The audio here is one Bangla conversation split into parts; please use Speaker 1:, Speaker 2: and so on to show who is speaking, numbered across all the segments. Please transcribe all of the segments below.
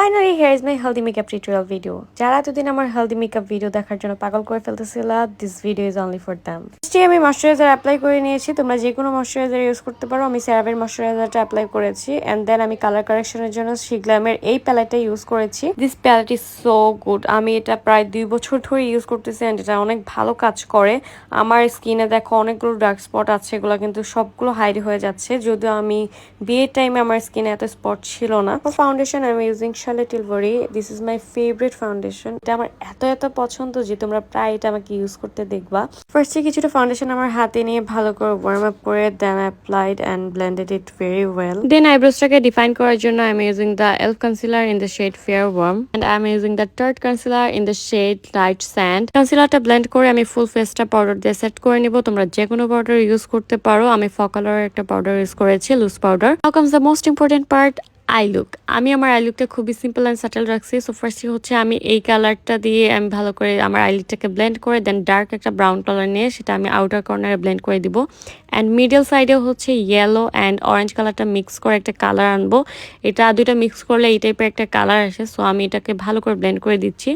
Speaker 1: Finally, here is my healthy makeup tutorial video. যারা এতদিন আমার healthy makeup video দেখার জন্য পাগল করে ফেলতেছিল, this video is only for them. ফার্স্টে আমি ময়শ্চারাইজার অ্যাপ্লাই করে নিয়েছি। তোমরা যে কোনো ময়শ্চারাইজার ইউজ করতে পারো। আমি CeraVe ময়শ্চারাইজারটা অ্যাপ্লাই করেছি এন্ড দেন আমি কালার কারেকশনের জন্য Shiglam-এর এই প্যালেটটা ইউজ করেছি। This palette is so good. আমি এটা প্রায় 2 বছর ধরে ইউজ করতেছি এন্ড এটা অনেক ভালো কাজ করে। আমার স্কিনে দেখো অনেকগুলো ডার্ক স্পট আছে, এগুলো কিন্তু সবগুলো হাইড হয়ে যাচ্ছে। যদিও আমি বিয়ের টাইমে আমার স্কিনে এত স্পট ছিল না। For foundation I am using Charlotte Tilbury. This is my favorite foundation. এটা আমার এত পছন্দ যে তোমরা প্রায় এটা আমাকে ইউজ করতে দেখবা। ফার্স্টে কিছুটা ফাউন্ডেশন আমার হাতে নিয়ে ভালো করে ওয়ার্ম আপ করে then applied and blended it very well. Then আইব্রোসটাকে ডিফাইন করার জন্য I am using the elf concealer in the shade fair warm and I am using the tarte concealer in the shade light sand. কনসিলারটা ব্লেন্ড করে আমি ফুল ফেসটা পাউডার দিয়ে সেট করে নিব। তোমরা যে কোনো পাউডার ইউজ করতে পারো। আমি ফকালারের একটা পাউডার ইউজ করেছি, loose powder. Now comes the most important part, eye look. আমি আমার আই লুকটা খুবই সিম্পল অ্যান্ড সাটেল রাখছি। সো ফার্স্টে হচ্ছে আমি এই কালারটা দিয়ে আমি ভালো করে আমার আই লুকটাকে ব্লেন্ড করে দেন ডার্ক একটা ব্রাউন কালার নিয়ে সেটা আমি আউটার কর্নারে ব্লেন্ড করে দিব অ্যান্ড মিডল সাইডে হচ্ছে ইয়েলো অ্যান্ড অরেঞ্জ কালারটা মিক্স করে একটা কালার আনবো। এটা দুইটা মিক্স করলে এই টাইপের একটা কালার আসে। সো আমি এটাকে ভালো করে ব্লেন্ড করে দিচ্ছি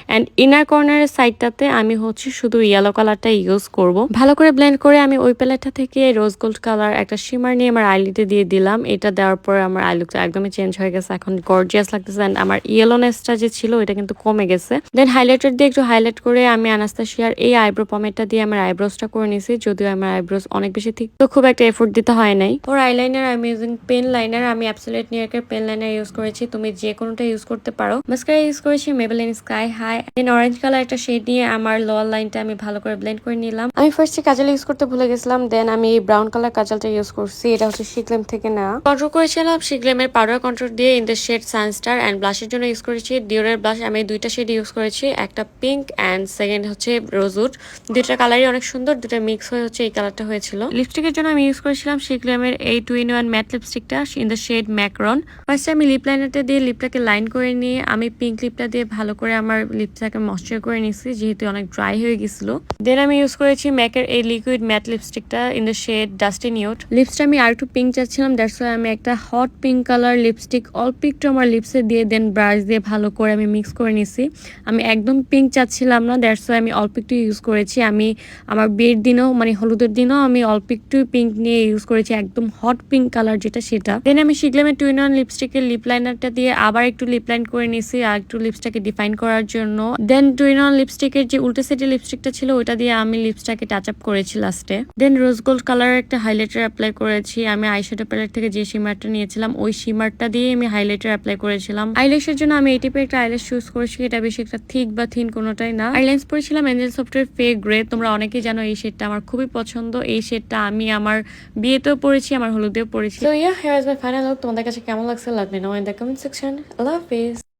Speaker 1: অ্যান্ড ইনার কর্নারের সাইডটাতে আমি হচ্ছে শুধু ইয়েলো কালারটা ইউজ করব। ভালো করে ব্লেন্ড করে আমি ওই প্যালেটটা থেকে রোজ গোল্ড কালার একটা শিমার নিয়ে আমার আইলিডে দিয়ে দিলাম। এটা দেওয়ার পরে আমার আই লুকটা একদমই চেঞ্জ হয়ে গেছে, এখন গর্জিয়াস লাগতেছে এন্ড আমার ইয়েলোনেসটা যে ছিল এটা কিন্তু কমে গেছে। দেন হাইলাইটার দিয়ে একটু হাইলাইট করে আমি আনাস্তাসিয়ার এই আইব্রো পমেটটা দিয়ে আমার আইব্রোসটা করে নিয়েছি। যদিও আমার আইব্রোস অনেক বেশি থিক, তো খুব একটা এফোর্ট দিতে হয় নাই। ওর আইলাইনার আমি ইউজিং পেন লাইনার। আমি অ্যাবসোলিউট নিউইয়র্কের পেন লাইনার ইউজ করেছি, তুমি যে কোনোটা ইউজ করতে পারো। মাস্কারা ইউজ করেছি Maybelline Sky High। দেন অরেঞ্জ কালার একটা শেড নিয়ে আমার লোয়ার লাইনটা আমি ভালো করে ব্লেন্ড করে নিলাম। আমি ফার্স্টে কাজল ইউজ করতে ভুলে গেছিলাম, দেন আমি এই ব্রাউন কালার কাজলটা ইউজ করছি। এটা হচ্ছে Shiglam থেকে নেওয়া। কন্ট্রোল করেছিলাম Shiglam-এর পাউডার কন্ট্রোল দিয়ে in the shade sunstar and ব্লাশের জন্য ইউজ করেছি ডিওরের ব্লাশ। আমি দুইটা শেড ইউজ করেছি, একটা পিঙ্ক অ্যান্ড সেকেন্ড হচ্ছে রোজউড। দুইটা কালারই অনেক সুন্দর, দুটো মিক্স হয়ে হচ্ছে এই কালারটা হয়েছিল। লিপস্টিকের জন্য আমি ইউজ করেছিলাম Shiglam-এর এই 2-in-1 ম্যাট লিপস্টিকটা ইন দ্য শেড ম্যাকরন। ফার্স্টে আমি লিপ লাইনারটা দিয়ে লিপটাকে লাইন করে নিয়ে আমি পিঙ্ক লিপটা দিয়ে ভালো করে আমার লিপটাকে ময়শ্চার করে নিয়েছি, যেহেতু অনেক ড্রাই হয়ে গেছিল। দেন আমি ইউজ করেছি ম্যাকের এই লিকুইড ম্যাট লিপস্টিকটা in the shade dusty nude. লিপসটা আমি আর একটু পিঙ্ক চাচ্ছিলাম, দ্যাটস ওয়াই আমি একটা হট পিঙ্ক কালার লিপস্টিক অল্প একটু আমার লিপসে দিয়ে দেন ব্রাশ দিয়ে ভালো করে আমি মিক্স করে নিছি। আমি একদম পিঙ্ক চাচ্ছিলাম না, দ্যাটস ওয়াই আমি অল্প একটু ইউজ করেছি। আমি আমার বিয়ের দিনও মানে হলুদের দিনও আমি অল্প একটু পিঙ্ক নিয়ে ইউজ করেছি, একদম হট পিঙ্ক কালার যেটা সেটা। দেন আমি Shiglam-এর 2-in-1 লিপস্টিকের লিপ লাইনারটা দিয়ে আবার একটু লিপ লাইন করে নিছি আর একটু লিপসটাকে ডিফাইন করার জন্য। দেন 2-in-1 লিপস্টিকের যে উল্টো সাইডের লিপস্টিকটা ছিল ওটা দিয়ে আমি লিপসটাকে টাচ আপ করেছি লাস্টে। দেন রোজ গোল্ড কালারের একটা হাইলাইটার অ্যাপ্লাই করেছি। আমি আইশ্যাডো প্যালেট থেকে যে শিমারটা নিয়েছিলাম ওই শিমারটা দিয়ে আমি হাইলাইটার অ্যাপ্লাই করেছিলাম। আইল্যাশের জন্য আমি এই টাইপের একটা আইল্যাশ চুজ করেছি, এটা বেশি একটা থিক বা থিন কোনোটাই না। আইলাইন্স পরেছিলাম এঞ্জেল সফটের ফেক গ্রে। তোমরা অনেকেই জানো এই শেডটা আমার খুবই পছন্দ। এই শেডটা আমি আমার বিয়েতেও পরেছি, আমার হলুদেও পরেছি। So yeah, here is my final look. তোমাদের কাছে কেমন লাগছে let me know in the comment section. I love this.